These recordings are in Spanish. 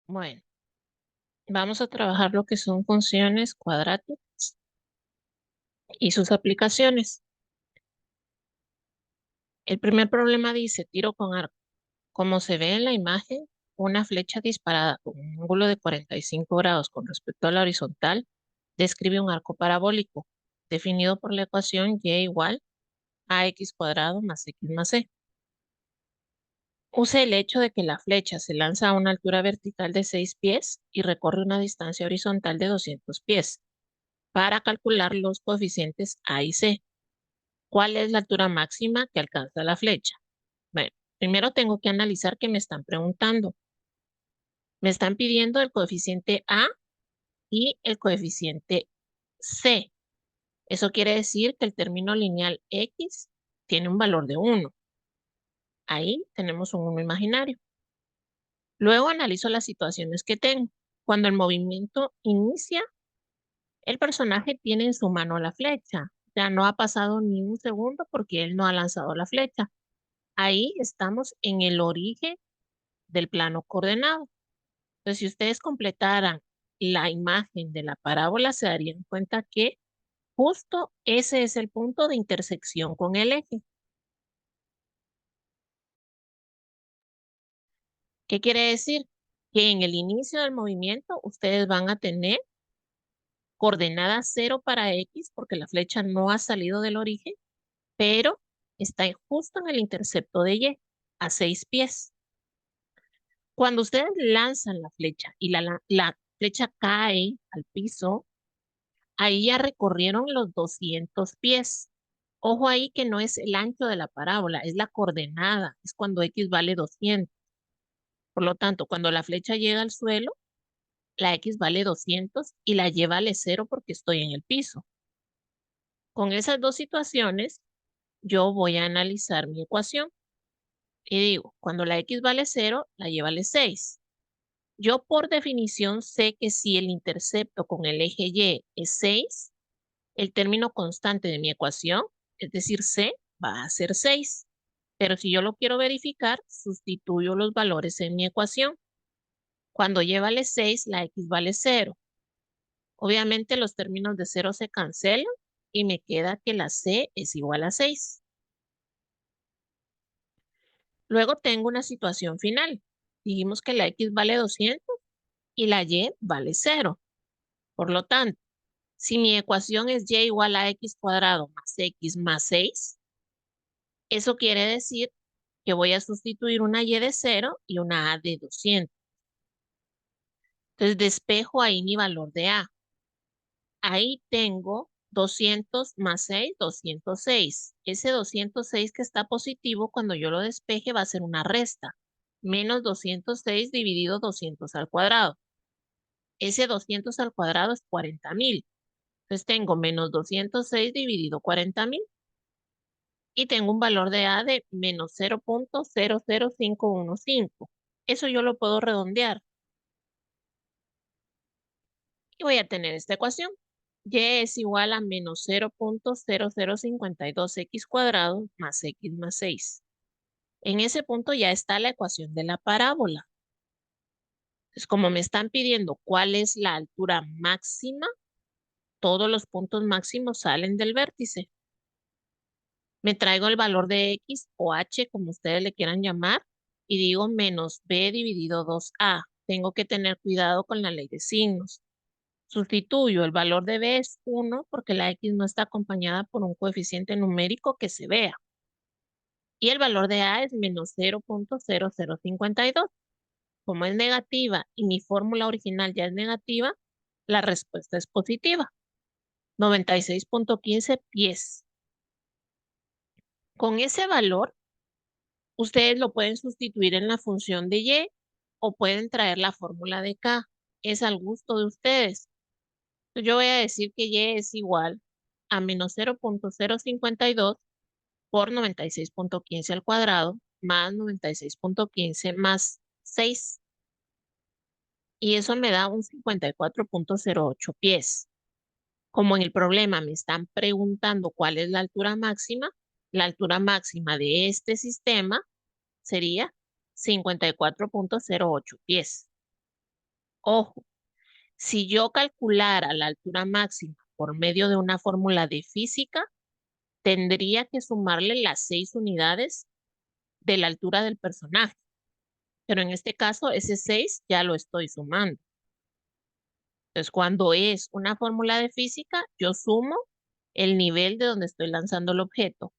Bueno, vamos a trabajar lo que son funciones cuadráticas y sus aplicaciones. El primer problema dice tiro con arco. Como se ve en la imagen, una flecha disparada con un ángulo de 45 grados con respecto a la horizontal describe un arco parabólico definido por la ecuación y igual a x cuadrado más x más c. Use el hecho de que la flecha se lanza a una altura vertical de 6 pies y recorre una distancia horizontal de 200 pies para calcular los coeficientes a y c. ¿Cuál es la altura máxima que alcanza la flecha? Bueno, primero tengo que analizar qué me están preguntando. Me están pidiendo el coeficiente A y el coeficiente C. Eso quiere decir que el término lineal X tiene un valor de 1. Ahí tenemos un 1 imaginario. Luego analizo las situaciones que tengo. Cuando el movimiento inicia, el personaje tiene en su mano la flecha. Ya no ha pasado ni un segundo porque él no ha lanzado la flecha. Ahí estamos en el origen del plano coordenado. Entonces, si ustedes completaran la imagen de la parábola, se darían cuenta que justo ese es el punto de intersección con el eje. ¿Qué quiere decir? Que en el inicio del movimiento ustedes van a tener coordenada 0 para X porque la flecha no ha salido del origen, pero está justo en el intercepto de Y, a 6 pies. Cuando ustedes lanzan la flecha y la flecha cae al piso, ahí ya recorrieron los 200 pies. Ojo ahí que no es el ancho de la parábola, es la coordenada, es cuando X vale 200. Por lo tanto, cuando la flecha llega al suelo, la X vale 200 y la Y vale 0 porque estoy en el piso. Con esas dos situaciones, yo voy a analizar mi ecuación y digo, cuando la X vale 0, la Y vale 6. Yo por definición sé que si el intercepto con el eje Y es 6, el término constante de mi ecuación, es decir, C, va a ser 6. Pero si yo lo quiero verificar, sustituyo los valores en mi ecuación. Cuando Y vale 6, la X vale 0. Obviamente los términos de 0 se cancelan y me queda que la C es igual a 6. Luego tengo una situación final. Dijimos que la X vale 200 y la Y vale 0. Por lo tanto, si mi ecuación es Y igual a X cuadrado más X más 6, eso quiere decir que voy a sustituir una Y de 0 y una A de 200. Entonces despejo ahí mi valor de A. Ahí tengo 200 más 6, 206. Ese 206 que está positivo, cuando yo lo despeje, va a ser una resta. Menos 206 dividido 200 al cuadrado. Ese 200 al cuadrado es 40.000. Entonces tengo menos 206 dividido 40.000. Y tengo un valor de A de menos 0.00515. Eso yo lo puedo redondear. Y voy a tener esta ecuación. Y es igual a menos 0.0052x cuadrado más x más 6. En ese punto ya está la ecuación de la parábola. Entonces, como me están pidiendo cuál es la altura máxima, todos los puntos máximos salen del vértice. Me traigo el valor de x o h, como ustedes le quieran llamar, y digo menos b dividido 2a. Tengo que tener cuidado con la ley de signos. Sustituyo el valor de b es 1 porque la x no está acompañada por un coeficiente numérico que se vea. Y el valor de a es menos 0.0052. Como es negativa y mi fórmula original ya es negativa, la respuesta es positiva. 96.15 pies. Con ese valor, ustedes lo pueden sustituir en la función de y o pueden traer la fórmula de k. Es al gusto de ustedes. Yo voy a decir que y es igual a menos 0.052 por 96.15 al cuadrado más 96.15 más 6. Y eso me da un 54.08 pies. Como en el problema me están preguntando cuál es la altura máxima de este sistema sería 54.08 pies. Ojo, si yo calculara la altura máxima por medio de una fórmula de física, tendría que sumarle las 6 unidades de la altura del personaje. Pero en este caso, ese 6 ya lo estoy sumando. Entonces, cuando es una fórmula de física, yo sumo el nivel de donde estoy lanzando el objeto.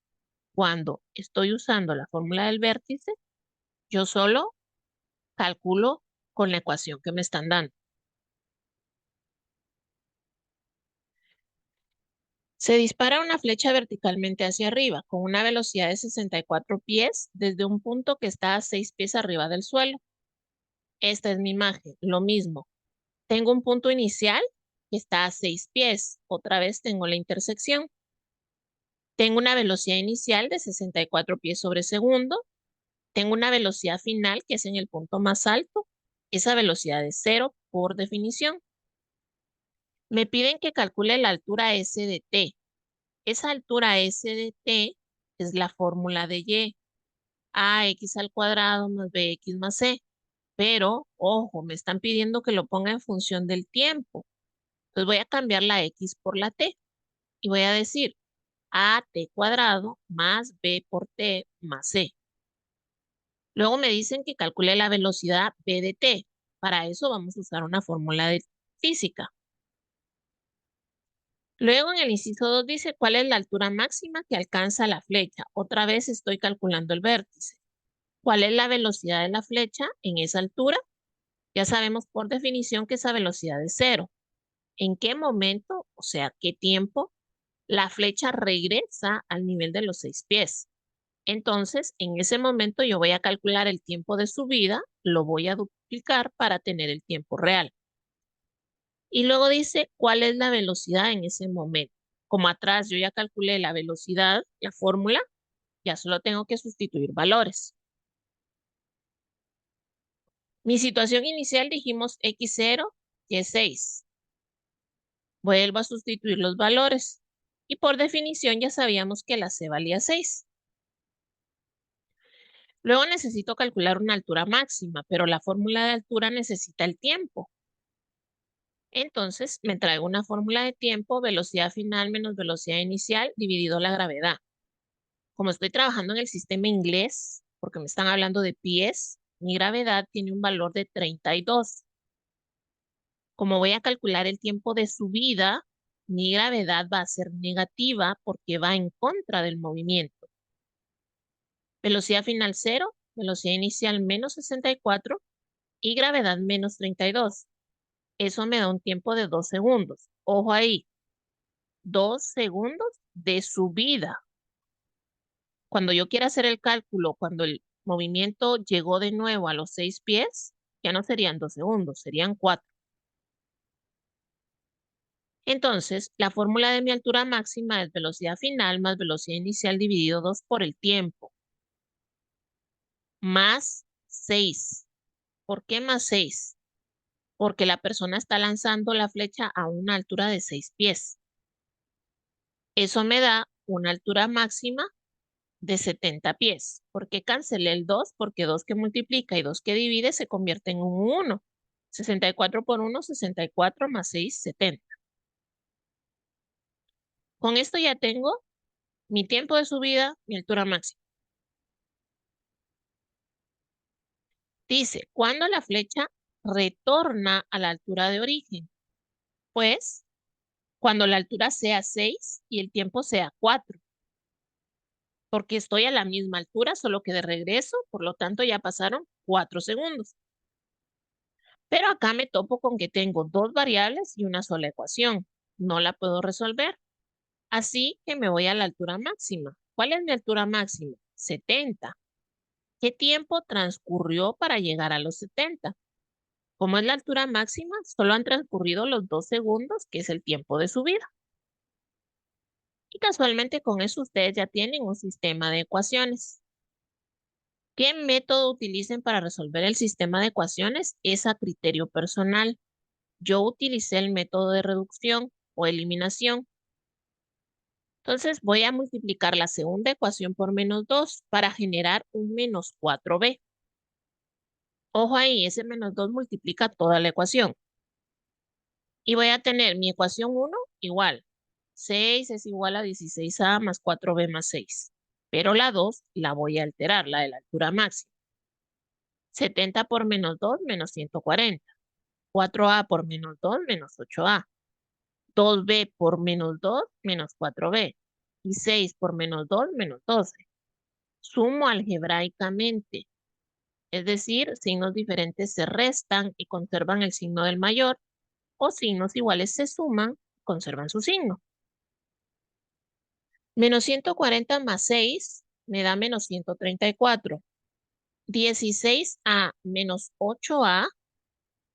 Cuando estoy usando la fórmula del vértice, yo solo calculo con la ecuación que me están dando. Se dispara una flecha verticalmente hacia arriba con una velocidad de 64 pies desde un punto que está a 6 pies arriba del suelo. Esta es mi imagen. Lo mismo. Tengo un punto inicial que está a 6 pies. Otra vez tengo la intersección. Tengo una velocidad inicial de 64 pies sobre segundo. Tengo una velocidad final que es en el punto más alto. Esa velocidad es cero por definición. Me piden que calcule la altura S de t. Esa altura S de t es la fórmula de y. Ax al cuadrado más bx más c. Pero, ojo, me están pidiendo que lo ponga en función del tiempo. Entonces voy a cambiar la x por la t y voy a decir at cuadrado más b por t más c. Luego me dicen que calcule la velocidad v de t. Para eso vamos a usar una fórmula de física. Luego en el inciso 2 dice cuál es la altura máxima que alcanza la flecha. Otra vez estoy calculando el vértice. ¿Cuál es la velocidad de la flecha en esa altura? Ya sabemos por definición que esa velocidad es cero. ¿En qué momento, o sea, qué tiempo, la flecha regresa al nivel de los 6 pies? Entonces, en ese momento yo voy a calcular el tiempo de subida, lo voy a duplicar para tener el tiempo real. Y luego dice cuál es la velocidad en ese momento. Como atrás yo ya calculé la velocidad, la fórmula, ya solo tengo que sustituir valores. Mi situación inicial dijimos x0 y es 6. Vuelvo a sustituir los valores. Y por definición ya sabíamos que la c valía 6. Luego necesito calcular una altura máxima, pero la fórmula de altura necesita el tiempo. Entonces me traigo una fórmula de tiempo, velocidad final menos velocidad inicial dividido la gravedad. Como estoy trabajando en el sistema inglés, porque me están hablando de pies, mi gravedad tiene un valor de 32. Como voy a calcular el tiempo de subida, mi gravedad va a ser negativa porque va en contra del movimiento. Velocidad final 0, velocidad inicial menos 64 y gravedad menos 32. Eso me da un tiempo de 2 segundos. Ojo ahí, 2 segundos de subida. Cuando yo quiera hacer el cálculo, cuando el movimiento llegó de nuevo a los 6 pies, ya no serían 2 segundos, serían 4. Entonces, la fórmula de mi altura máxima es velocidad final más velocidad inicial dividido 2 por el tiempo, más 6. ¿Por qué más 6? Porque la persona está lanzando la flecha a una altura de 6 pies. Eso me da una altura máxima de 70 pies. ¿Por qué cancelé el 2? Porque 2 que multiplica y 2 que divide se convierte en un 1. 64 por 1, 64 más 6, 70. Con esto ya tengo mi tiempo de subida, mi altura máxima. Dice, ¿cuándo la flecha retorna a la altura de origen? Pues cuando la altura sea 6 y el tiempo sea 4. Porque estoy a la misma altura, solo que de regreso, por lo tanto ya pasaron 4 segundos. Pero acá me topo con que tengo dos variables y una sola ecuación. No la puedo resolver. Así que me voy a la altura máxima. ¿Cuál es mi altura máxima? 70. ¿Qué tiempo transcurrió para llegar a los 70? Como es la altura máxima, solo han transcurrido los 2 segundos, que es el tiempo de subida. Y casualmente con eso ustedes ya tienen un sistema de ecuaciones. ¿Qué método utilicen para resolver el sistema de ecuaciones? Es a criterio personal. Yo utilicé el método de reducción o eliminación. Entonces voy a multiplicar la segunda ecuación por menos 2 para generar un menos 4b. Ojo ahí, ese menos 2 multiplica toda la ecuación. Y voy a tener mi ecuación 1 igual. 6 es igual a 16a más 4b más 6. Pero la 2 la voy a alterar, la de la altura máxima. 70 por menos 2 menos 140. 4a por menos 2 menos 8a. 2b por menos 2 menos 4b. Y 6 por menos 2 menos 12. Sumo algebraicamente. Es decir, signos diferentes se restan y conservan el signo del mayor, o signos iguales se suman, conservan su signo. Menos 140 más 6 me da menos 134. 16a menos 8a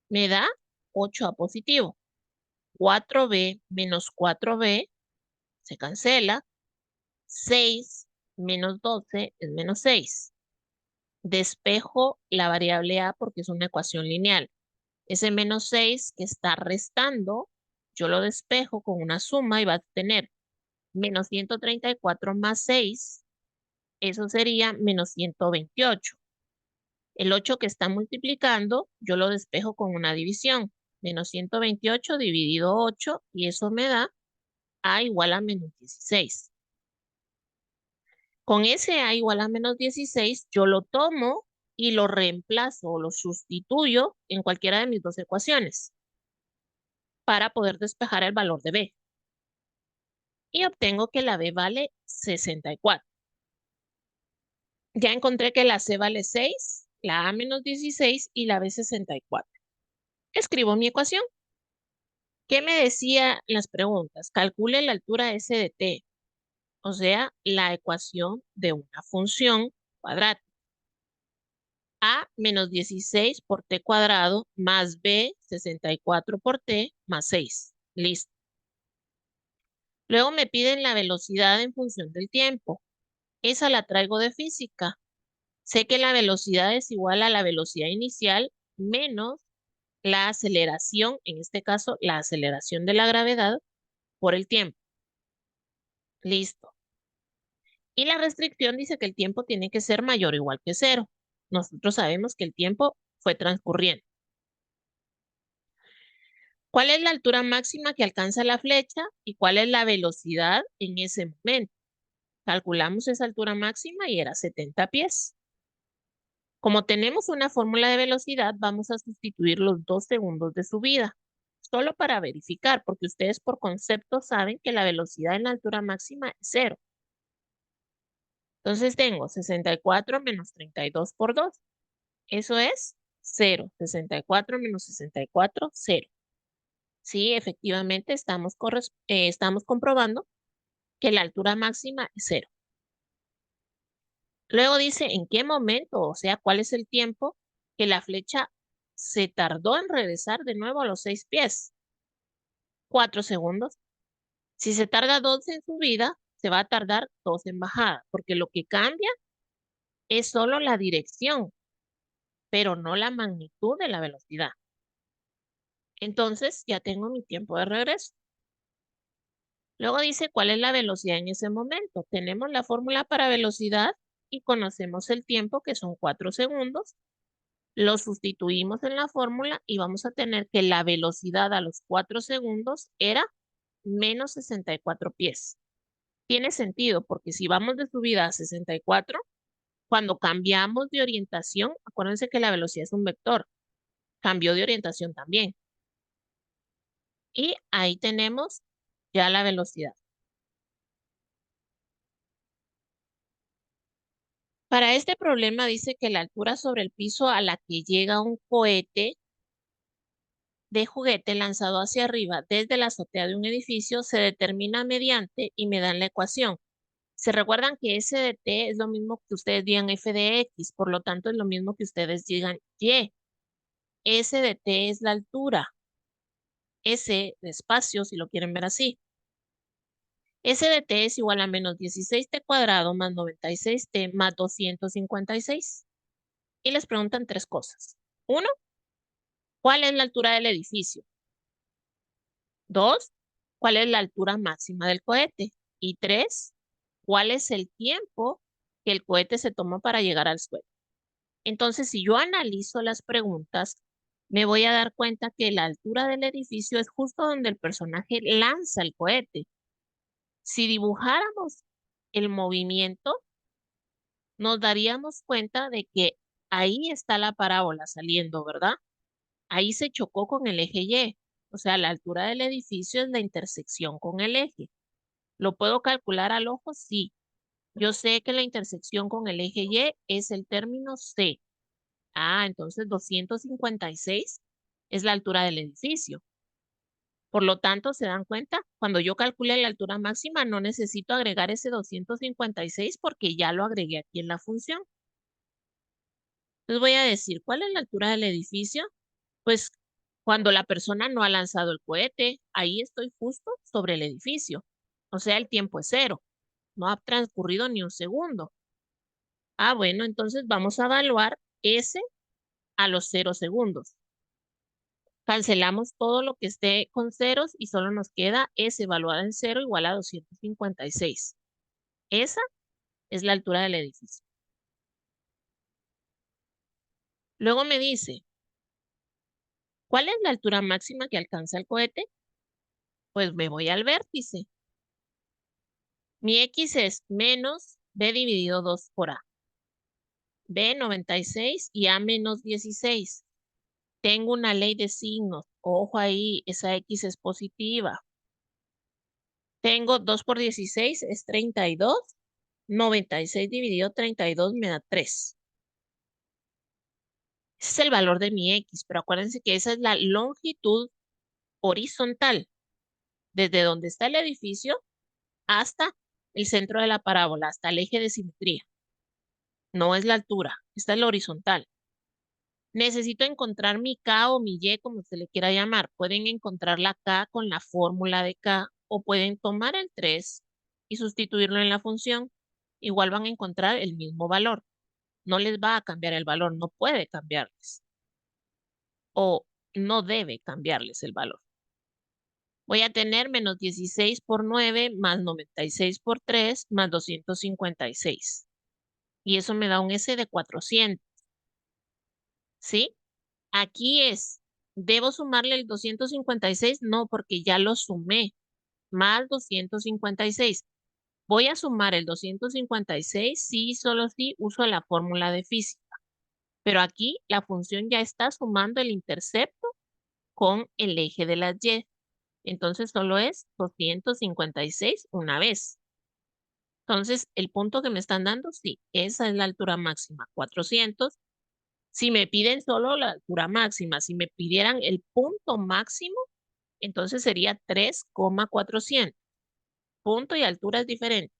me da 8a positivo. 4b menos 4b se cancela. 6 menos 12 es menos 6. Despejo la variable a porque es una ecuación lineal. Ese menos 6 que está restando, yo lo despejo con una suma y va a tener menos 134 más 6, eso sería menos 128. El 8 que está multiplicando, yo lo despejo con una división. Menos 128 dividido 8, y eso me da a igual a menos 16. Con ese a igual a menos 16, yo lo tomo y lo reemplazo o lo sustituyo en cualquiera de mis dos ecuaciones para poder despejar el valor de b. Y obtengo que la b vale 64. Ya encontré que la c vale 6, la a menos 16 y la b 64. Escribo mi ecuación. ¿Qué me decía las preguntas? Calcule la altura s de t, o sea, la ecuación de una función cuadrática. A menos 16 por t cuadrado más b 64 por t más 6. Listo. Luego me piden la velocidad en función del tiempo. Esa la traigo de física. Sé que la velocidad es igual a la velocidad inicial menos la aceleración, en este caso la aceleración de la gravedad por el tiempo. Listo. Y la restricción dice que el tiempo tiene que ser mayor o igual que 0. Nosotros sabemos que el tiempo fue transcurriendo. ¿Cuál es la altura máxima que alcanza la flecha y cuál es la velocidad en ese momento? Calculamos esa altura máxima y era 70 pies. Como tenemos una fórmula de velocidad, vamos a sustituir los 2 segundos de subida, solo para verificar, porque ustedes por concepto saben que la velocidad en la altura máxima es 0. Entonces tengo 64 menos 32 por 2. Eso es 0. 64 menos 64, 0. Sí, efectivamente estamos comprobando que la altura máxima es 0. Luego dice en qué momento, o sea, cuál es el tiempo que la flecha se tardó en regresar de nuevo a los 6 pies. 4 segundos. Si se tarda 2 en subida, se va a tardar 2 en bajada, porque lo que cambia es solo la dirección, pero no la magnitud de la velocidad. Entonces ya tengo mi tiempo de regreso. Luego dice cuál es la velocidad en ese momento. Tenemos la fórmula para velocidad y conocemos el tiempo, que son 4 segundos. Lo sustituimos en la fórmula y vamos a tener que la velocidad a los 4 segundos era menos 64 pies. Tiene sentido porque si vamos de subida a 64, cuando cambiamos de orientación, acuérdense que la velocidad es un vector, cambió de orientación también. Y ahí tenemos ya la velocidad. Para este problema dice que la altura sobre el piso a la que llega un cohete de juguete lanzado hacia arriba desde la azotea de un edificio se determina mediante, y me dan la ecuación. Se recuerdan que S de T es lo mismo que ustedes digan F de X, por lo tanto es lo mismo que ustedes digan Y. S de T es la altura. S de espacio, si lo quieren ver así. S de T es igual a menos 16T cuadrado más 96T más 256. Y les preguntan tres cosas. Uno, ¿cuál es la altura del edificio? Dos, ¿cuál es la altura máxima del cohete? Y tres, ¿cuál es el tiempo que el cohete se toma para llegar al suelo? Entonces, si yo analizo las preguntas, me voy a dar cuenta que la altura del edificio es justo donde el personaje lanza el cohete. Si dibujáramos el movimiento, nos daríamos cuenta de que ahí está la parábola saliendo, ¿verdad? Ahí se chocó con el eje Y. O sea, la altura del edificio es la intersección con el eje. ¿Lo puedo calcular al ojo? Sí. Yo sé que la intersección con el eje Y es el término C. Ah, entonces 256 es la altura del edificio. Por lo tanto, ¿se dan cuenta? Cuando yo calcule la altura máxima, no necesito agregar ese 256 porque ya lo agregué aquí en la función. Entonces voy a decir, ¿cuál es la altura del edificio? Pues cuando la persona no ha lanzado el cohete, ahí estoy justo sobre el edificio. O sea, el tiempo es 0. No ha transcurrido ni un segundo. Ah, bueno, entonces vamos a evaluar ese a los 0 segundos. Cancelamos todo lo que esté con ceros y solo nos queda S evaluada en 0 igual a 256. Esa es la altura del edificio. Luego me dice, ¿cuál es la altura máxima que alcanza el cohete? Pues me voy al vértice. Mi X es menos B dividido 2 por A. B 96 y A menos 16. Tengo una ley de signos. Ojo ahí, esa X es positiva. Tengo 2 por 16 es 32. 96 dividido 32 me da 3. Ese es el valor de mi X, pero acuérdense que esa es la longitud horizontal, desde donde está el edificio hasta el centro de la parábola, hasta el eje de simetría. No es la altura, esta es la horizontal. Necesito encontrar mi K o mi Y, como se le quiera llamar. Pueden encontrar la K con la fórmula de K o pueden tomar el 3 y sustituirlo en la función. Igual van a encontrar el mismo valor. No les va a cambiar el valor, no puede cambiarles o no debe cambiarles el valor. Voy a tener menos 16 por 9 más 96 por 3 más 256. Y eso me da un S de 400. ¿Sí? Aquí es, ¿debo sumarle el 256? No, porque ya lo sumé, más 256. Voy a sumar el 256 si solo si uso la fórmula de física. Pero aquí la función ya está sumando el intercepto con el eje de las Y. Entonces solo es 256 una vez. Entonces, el punto que me están dando, sí, esa es la altura máxima, 400. Si me piden solo la altura máxima, si me pidieran el punto máximo, entonces sería 3,400. Punto y altura es diferente.